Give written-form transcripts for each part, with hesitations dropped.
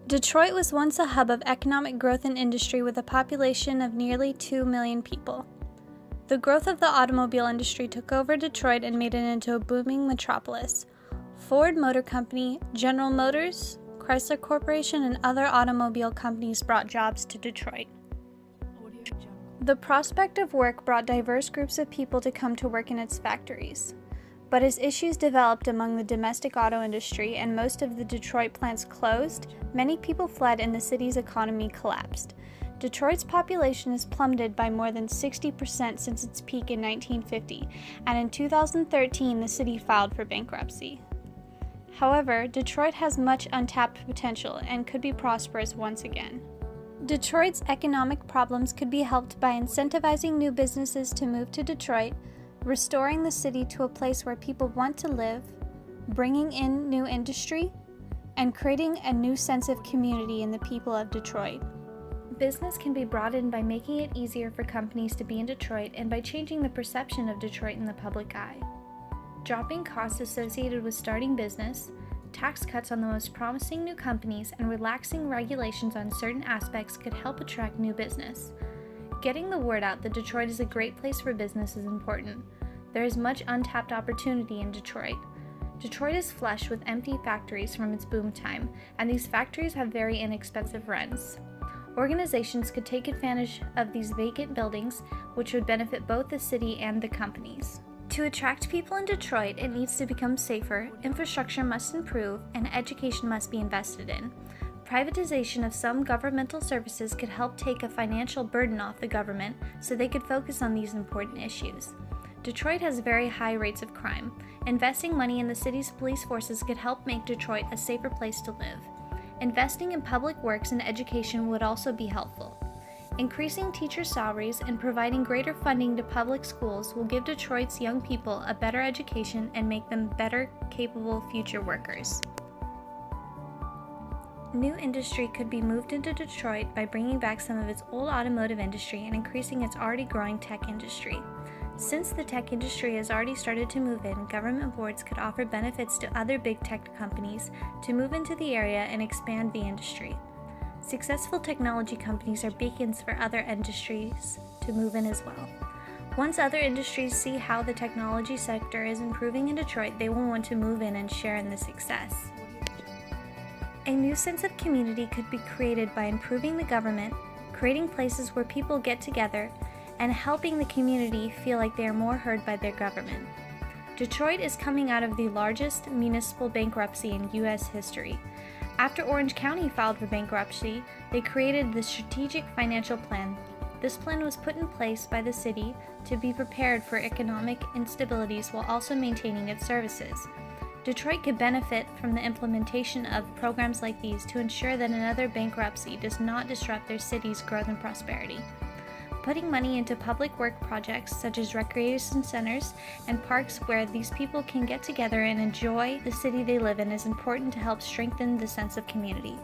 Detroit was once a hub of economic growth and industry with a population of nearly 2 million people. The growth of the automobile industry took over Detroit and made it into a booming metropolis. Ford Motor Company, General Motors, Chrysler Corporation, and other automobile companies brought jobs to Detroit. The prospect of work brought diverse groups of people to come to work in its factories. But as issues developed among the domestic auto industry and most of the Detroit plants closed, many people fled and the city's economy collapsed. Detroit's population has plummeted by more than 60% since its peak in 1950, and in 2013 the city filed for bankruptcy. However, Detroit has much untapped potential and could be prosperous once again. Detroit's economic problems could be helped by incentivizing new businesses to move to Detroit, restoring the city to a place where people want to live, bringing in new industry, and creating a new sense of community in the people of Detroit. Business can be brought in by making it easier for companies to be in Detroit and by changing the perception of Detroit in the public eye. Dropping costs associated with starting business, tax cuts on the most promising new companies, and relaxing regulations on certain aspects could help attract new business. Getting the word out that Detroit is a great place for business is important. There is much untapped opportunity in Detroit. Detroit is flush with empty factories from its boom time, and these factories have very inexpensive rents. Organizations could take advantage of these vacant buildings, which would benefit both the city and the companies. To attract people in Detroit, it needs to become safer, infrastructure must improve, and education must be invested in. Privatization of some governmental services could help take a financial burden off the government so they could focus on these important issues. Detroit has very high rates of crime. Investing money in the city's police forces could help make Detroit a safer place to live. Investing in public works and education would also be helpful. Increasing teacher salaries and providing greater funding to public schools will give Detroit's young people a better education and make them better, capable future workers. New industry could be moved into Detroit by bringing back some of its old automotive industry and increasing its already growing tech industry. Since the tech industry has already started to move in, government boards could offer benefits to other big tech companies to move into the area and expand the industry. Successful technology companies are beacons for other industries to move in as well. Once other industries see how the technology sector is improving in Detroit, they will want to move in and share in the success. A new sense of community could be created by improving the government, creating places where people get together, and helping the community feel like they are more heard by their government. Detroit is coming out of the largest municipal bankruptcy in U.S. history. After Orange County filed for bankruptcy, they created the Strategic Financial Plan. This plan was put in place by the city to be prepared for economic instabilities while also maintaining its services. Detroit could benefit from the implementation of programs like these to ensure that another bankruptcy does not disrupt their city's growth and prosperity. Putting money into public work projects such as recreation centers and parks where these people can get together and enjoy the city they live in is important to help strengthen the sense of community.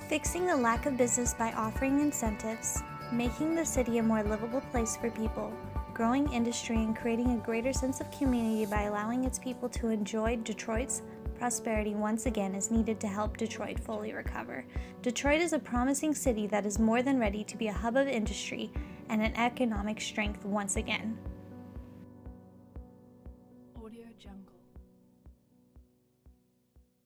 Fixing the lack of business by offering incentives, making the city a more livable place for people, growing industry, and creating a greater sense of community by allowing its people to enjoy Detroit's prosperity once again is needed to help Detroit fully recover. Detroit is a promising city that is more than ready to be a hub of industry and an economic strength once again. Audio Jungle.